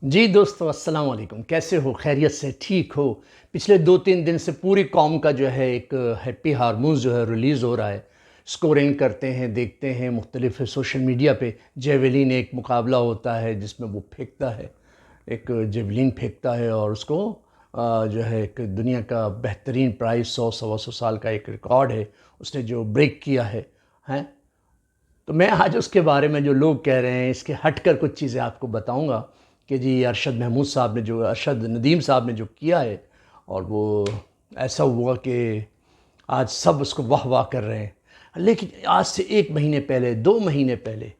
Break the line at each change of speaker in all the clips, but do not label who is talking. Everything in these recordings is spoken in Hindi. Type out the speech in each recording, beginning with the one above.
जी दोस्तों, अस्सलाम वालेकुम। कैसे हो? खैरियत से ठीक हो? पिछले 2-3 दिन से पूरी कौम का जो है एक हैप्पी हार्मोन्स जो है रिलीज़ हो रहा है। स्कोरिंग करते हैं, देखते हैं मुख्तलिफ सोशल मीडिया पे। जेवलिन एक मुकाबला होता है जिसमें वो फेंकता है, एक जेवलिन फेंकता है और उसको जो है एक दुनिया का बेहतरीन प्राइज़ 100 सवा सौ साल का एक रिकॉर्ड है, उसने जो ब्रेक किया है। हैं? तो मैं आज उसके बारे में जो लोग कह रहे हैं इसके हटकर कुछ चीज़ें आपको बताऊंगा कि जी अरशद नदीम साहब ने जो किया है, और वो ऐसा हुआ कि आज सब उसको वाह वाह कर रहे हैं। लेकिन आज से 1 महीने पहले, 2 महीने पहले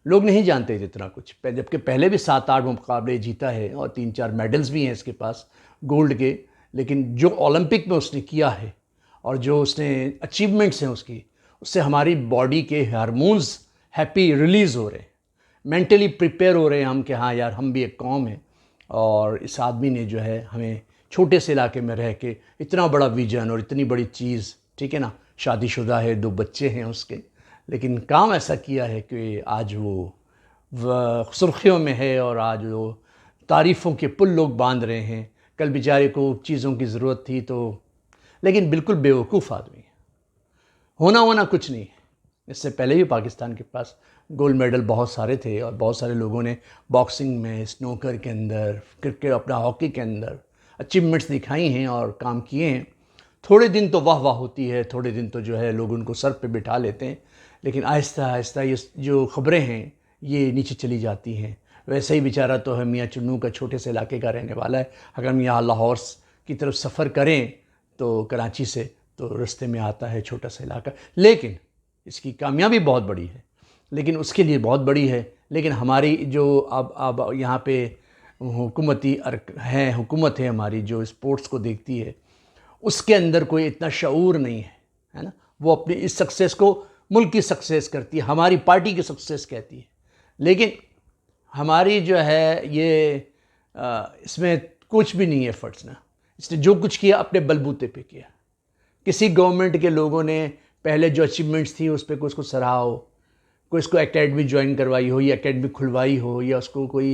लोग नहीं जानते थे इतना कुछ, जबकि पहले भी 7-8 मुकाबले जीता है और 3-4 मेडल्स भी हैं इसके पास गोल्ड के। लेकिन जो ओलंपिक में उसने किया है और जो उसने अचीवमेंट्स हैं उसकी, उससे हमारी बॉडी के हार्मोन्स हैप्पी रिलीज़ हो रहे हैं, मेंटली प्रिपेयर हो रहे हैं हम कि हाँ यार, हम भी एक कौम है। और इस आदमी ने जो है हमें छोटे से इलाके में रह के इतना बड़ा विजन और इतनी बड़ी चीज़, ठीक है ना, शादीशुदा है, 2 बच्चे हैं उसके, लेकिन काम ऐसा किया है कि आज वो सुर्खियों में है और आज वो तारीफ़ों के पुल लोग बांध रहे हैं। कल बेचारे को चीज़ों की ज़रूरत थी तो, लेकिन बिल्कुल बेवकूफ़ आदमी है। होना होना कुछ नहीं है। इससे पहले भी पाकिस्तान के पास गोल्ड मेडल बहुत सारे थे और बहुत सारे लोगों ने बॉक्सिंग में, स्नूकर के अंदर, क्रिकेट, अपना हॉकी के अंदर अचीवमेंट्स दिखाई हैं और काम किए हैं। थोड़े दिन तो वाह वाह होती है, थोड़े दिन तो जो है लोग उनको सर पे बिठा लेते हैं, लेकिन आहिस्ता आहिस्ता ये जो ख़बरें हैं ये नीचे चली जाती हैं। वैसे ही बेचारा तो है मियाँ चुन्नू का छोटे से इलाके का रहने वाला है। अगर हम यहाँ लाहौर की तरफ सफ़र करें तो कराची से, तो रास्ते में आता है छोटा सा इलाका, लेकिन इसकी कामयाबी बहुत बड़ी है, लेकिन उसके लिए बहुत बड़ी है। लेकिन हमारी जो अब यहाँ पे हुकूमत है हमारी, जो स्पोर्ट्स को देखती है, उसके अंदर कोई इतना शऊर नहीं है ना। वो अपनी इस सक्सेस को मुल्क की सक्सेस करती है, हमारी पार्टी की सक्सेस कहती है। लेकिन हमारी जो है ये इसमें कुछ भी नहीं है एफर्ट्स ना। इसने जो कुछ किया अपने बलबूते पे किया। किसी गवर्नमेंट के लोगों ने पहले जो अचीवमेंट्स थी उस पर कोई उसको सराहा हो, कोई इसको एकेडमी ज्वाइन करवाई हो या एकेडमी खुलवाई हो या उसको कोई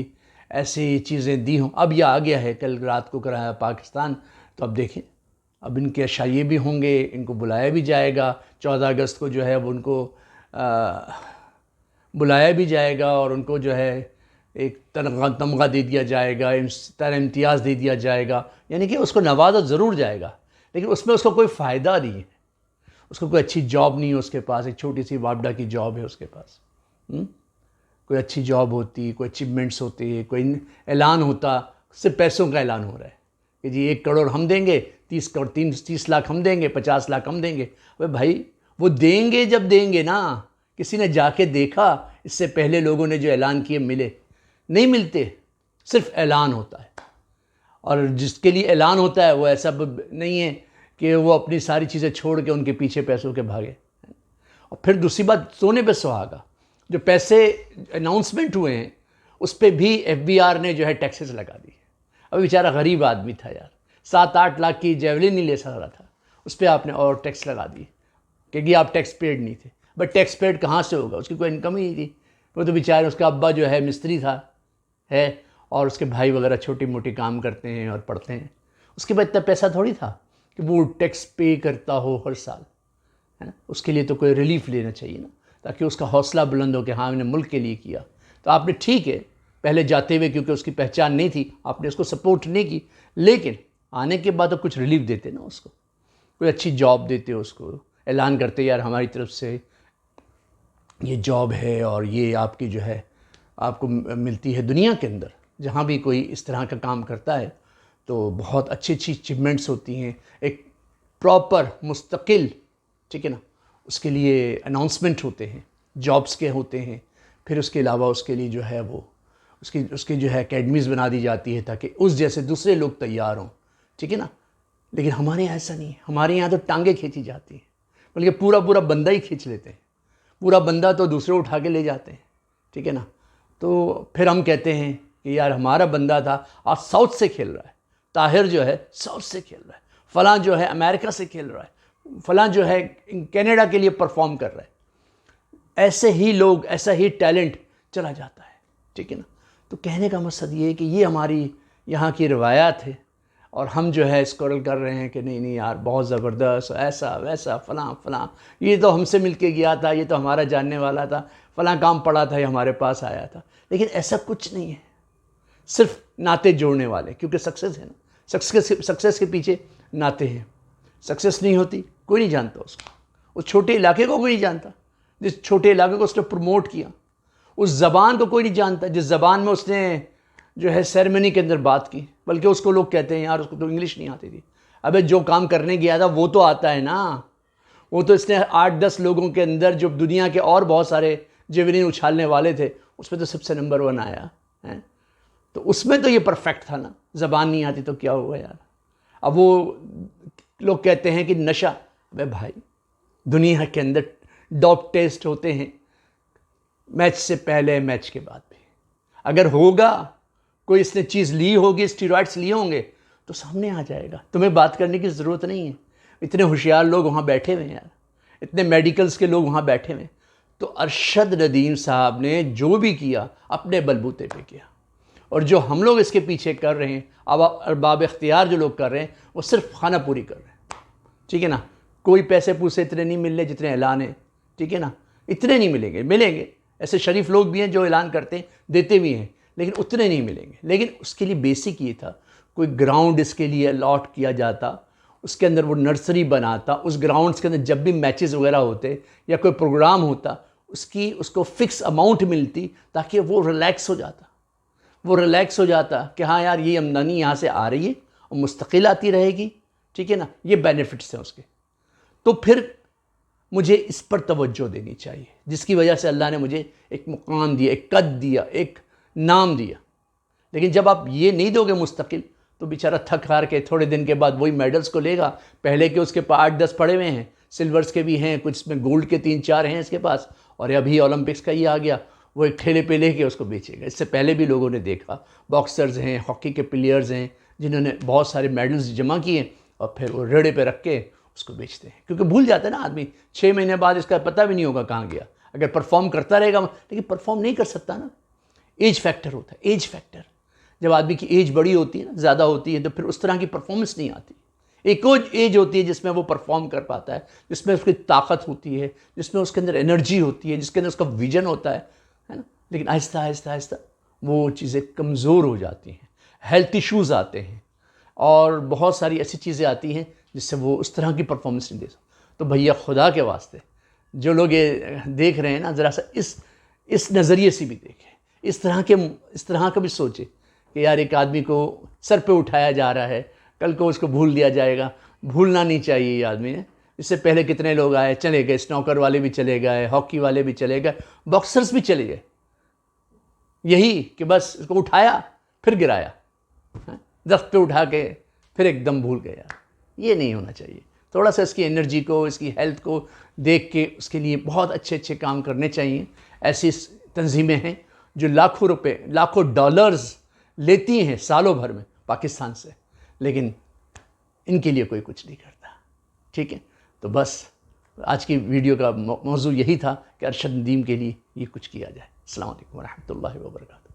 ऐसी चीज़ें दी हों। अब यह आ गया है, कल रात को कराया पाकिस्तान, तो अब देखें, अब इनके अशाइये भी होंगे, इनको बुलाया भी जाएगा। 14 अगस्त को जो है वो उनको बुलाया भी जाएगा और उनको जो है एक तमगा दे दिया जाएगा, इम्तियाज़ दे दिया जाएगा, यानी कि उसको नवाजा ज़रूर जाएगा, लेकिन उसमें उसको कोई फ़ायदा नहीं है। उसको कोई अच्छी जॉब नहीं है उसके पास, एक छोटी सी वापडा की जॉब है उसके पास। कोई अच्छी जॉब होती, कोई अचीवमेंट्स होते, कोई ऐलान होता, सिर्फ पैसों का ऐलान हो रहा है कि जी 1 करोड़ हम देंगे, 30 करोड़ 30 लाख हम देंगे, 50 लाख हम देंगे। अबे भाई, वो देंगे जब देंगे ना, किसी ने जाके देखा? इससे पहले लोगों ने जो ऐलान किए मिले? नहीं मिलते, सिर्फ ऐलान होता है। और जिसके लिए ऐलान होता है वो ऐसा नहीं है कि वो अपनी सारी चीज़ें छोड़ के उनके पीछे पैसों के भागे। और फिर दूसरी बात, सोने पे सुहागा, जो पैसे अनाउंसमेंट हुए हैं उस पर भी एफबीआर ने जो है टैक्सेस लगा दी। अब बेचारा गरीब आदमी था यार, 7-8 लाख की जेवलिन नहीं ले सक रहा था, उस पर आपने और टैक्स लगा दी क्योंकि आप टैक्स पेड नहीं थे। बट टैक्स पेड कहाँ से होगा? उसकी कोई इनकम ही नहीं थी। वो तो बेचारे, उसका अब्बा जो है मिस्त्री था है, और उसके भाई वगैरह छोटी मोटी काम करते हैं और पढ़ते हैं। उसके बाद इतना पैसा थोड़ी था कि वो टैक्स पे करता हो हर साल, है ना। उसके लिए तो कोई रिलीफ लेना चाहिए ना, ताकि उसका हौसला बुलंद हो कि हाँ, मैंने मुल्क के लिए किया। तो आपने, ठीक है, पहले जाते हुए क्योंकि उसकी पहचान नहीं थी आपने उसको सपोर्ट नहीं की, लेकिन आने के बाद तो कुछ रिलीफ देते ना उसको, कोई अच्छी जॉब देते उसको, ऐलान करते यार हमारी तरफ से ये जॉब है और ये आपकी जो है आपको मिलती है। दुनिया के अंदर जहाँ भी कोई इस तरह का काम करता है तो बहुत अच्छी अच्छी अचीवमेंट्स होती हैं, एक प्रॉपर मुस्तकिल, ठीक है ना, उसके लिए अनाउंसमेंट होते हैं, जॉब्स के होते हैं। फिर उसके अलावा उसके लिए जो है वो उसकी जो है एकेडमीज़ बना दी जाती है ताकि उस जैसे दूसरे लोग तैयार हों, ठीक है ना। लेकिन हमारे यहाँ ऐसा नहीं है, हमारे यहाँ तो टांगे खींची जाती हैं, बल्कि पूरा पूरा बंदा ही खींच लेते हैं। पूरा बंदा तो दूसरे उठा के ले जाते हैं, ठीक है ना। तो फिर हम कहते हैं कि यार हमारा बंदा था, आज साउथ से खेल रहा है, ताहिर जो है साउथ से खेल रहा है, फ़लाँ जो है अमेरिका से खेल रहा है, फ़लाँ जो है कनाडा के लिए परफॉर्म कर रहा है। ऐसे ही लोग, ऐसा ही टैलेंट चला जाता है, ठीक है ना। तो कहने का मकसद ये है कि ये हमारी यहाँ की रिवायात है और हम जो है स्क्रॉल कर रहे हैं कि नहीं नहीं यार बहुत ज़बरदस्त, ऐसा वैसा फ़लाँ फ़लाँ, ये तो हमसे मिल के गया था, ये तो हमारा जानने वाला था, फ़लाँ काम पड़ा था, ये हमारे पास आया था। लेकिन ऐसा कुछ नहीं है, सिर्फ नाते जोड़ने वाले, क्योंकि सक्सेस है ना, सक्सेस के पीछे नाते हैं। सक्सेस नहीं होती, कोई नहीं जानता उसको, उस छोटे इलाके को कोई नहीं जानता जिस छोटे इलाके को उसने प्रमोट किया, उस ज़बान को कोई नहीं जानता जिस ज़बान में उसने जो है सेरेमनी के अंदर बात की, बल्कि उसको लोग कहते हैं यार उसको तो इंग्लिश नहीं आती थी। अबे जो काम करने गया था वो तो आता है ना, वो तो इसने 8-10 लोगों के अंदर जो दुनिया के और बहुत सारे जेवलिन उछालने वाले थे उसमें तो सबसे नंबर 1 आया है। तो उसमें तो ये परफेक्ट था ना, ज़बान नहीं आती तो क्या हुआ यार। अब वो लोग कहते हैं कि नशा, अबे भाई दुनिया के अंदर डोप टेस्ट होते हैं मैच से पहले मैच के बाद भी, अगर होगा कोई इसने चीज़ ली होगी, स्टीरॉइड्स लिए होंगे तो सामने आ जाएगा, तुम्हें बात करने की ज़रूरत नहीं है। इतने होशियार लोग वहाँ बैठे हुए हैं यार, इतने मेडिकल्स के लोग वहाँ बैठे हुए हैं। तो अरशद नदीम साहब ने जो भी किया अपने बलबूते पे किया, और जो हम लोग इसके पीछे कर रहे हैं, अब अरबाब इख्तियार जो लोग कर रहे हैं वो सिर्फ खाना पूरी कर रहे हैं, ठीक है ना। कोई पैसे पूसे इतने नहीं मिल रहे जितने ऐलान है, ठीक है ना, इतने नहीं मिलेंगे, मिलेंगे ऐसे शरीफ लोग भी हैं जो ऐलान करते हैं, देते भी हैं, लेकिन उतने नहीं मिलेंगे। लेकिन उसके लिए बेसिक ये था, कोई ग्राउंड इसके लिए अलॉट किया जाता, उसके अंदर वो नर्सरी बनाता, उस ग्राउंड्स के अंदर जब भी मैचेस वगैरह होते या कोई प्रोग्राम होता उसको फिक्स अमाउंट मिलती, ताकि वो रिलैक्स हो जाता कि हाँ यार ये आमदनी यहाँ से आ रही है और मुस्तकिल आती रहेगी, ठीक है ना, ये बेनिफिट्स हैं उसके। तो फिर मुझे इस पर तवज्जो देनी चाहिए, जिसकी वजह से अल्लाह ने मुझे एक मुकाम दिया, एक कद दिया, एक नाम दिया। लेकिन जब आप ये नहीं दोगे मुस्तकिल, तो बेचारा थक हार के थोड़े दिन के बाद वही मेडल्स को लेगा। पहले के उसके पास 8-10 पड़े हुए हैं, सिल्वर्स के भी हैं, कुछ में गोल्ड के 3-4 हैं इसके पास, और अभी ओलंपिक्स का ही आ गया, वो एक ठेले पे लेके उसको बेचेगा। इससे पहले भी लोगों ने देखा, बॉक्सर्स हैं, हॉकी के प्लेयर्स हैं जिन्होंने बहुत सारे मेडल्स जमा किए और फिर वो रेड़े पे रख के उसको बेचते हैं, क्योंकि भूल जाता है ना आदमी, 6 महीने बाद इसका पता भी नहीं होगा कहाँ गया। अगर परफॉर्म करता रहेगा, लेकिन परफॉर्म नहीं कर सकता ना, एज फैक्टर होता है, एज फैक्टर। जब आदमी की एज बड़ी होती है ना, ज़्यादा होती है, तो फिर उस तरह की परफॉर्मेंस नहीं आती। एक और एज होती है जिसमें वो परफॉर्म कर पाता है, जिसमें उसकी ताकत होती है, जिसमें उसके अंदर एनर्जी होती है, जिसके अंदर उसका विजन होता है ना। लेकिन आहिस्ता आहिस्ता आहिस्ता वो चीज़ें कमज़ोर हो जाती हैं, हेल्थ इश्यूज़ आते हैं और बहुत सारी ऐसी चीज़ें आती हैं जिससे वो उस तरह की परफॉर्मेंस नहीं दे सकता। तो भैया खुदा के वास्ते जो लोग ये देख रहे हैं ना, ज़रा सा इस नज़रिए से भी देखें, इस तरह का भी सोचें कि यार एक आदमी को सर पे उठाया जा रहा है, कल को उसको भूल दिया जाएगा। भूलना नहीं चाहिए ये आदमी ने। इससे पहले कितने लोग आए चले गए, स्नॉकर वाले भी चले गए, हॉकी वाले भी चले गए, बॉक्सर्स भी चले गए, यही कि बस इसको उठाया फिर गिराया, दफ्त पे उठा के फिर एकदम भूल गया। ये नहीं होना चाहिए। थोड़ा सा इसकी एनर्जी को, इसकी हेल्थ को देख के उसके लिए बहुत अच्छे अच्छे काम करने चाहिए। ऐसी तंजीमें हैं जो लाखों रुपए, लाखों डॉलर्स लेती हैं सालों भर में पाकिस्तान से, लेकिन इनके लिए कोई कुछ नहीं करता, ठीक है। तो बस आज की वीडियो का मौजू यही था कि अरशद नदीम के लिए ये कुछ किया जाए। अस्सलाम वालेकुम व रहमतुल्लाहि व बरकातहू।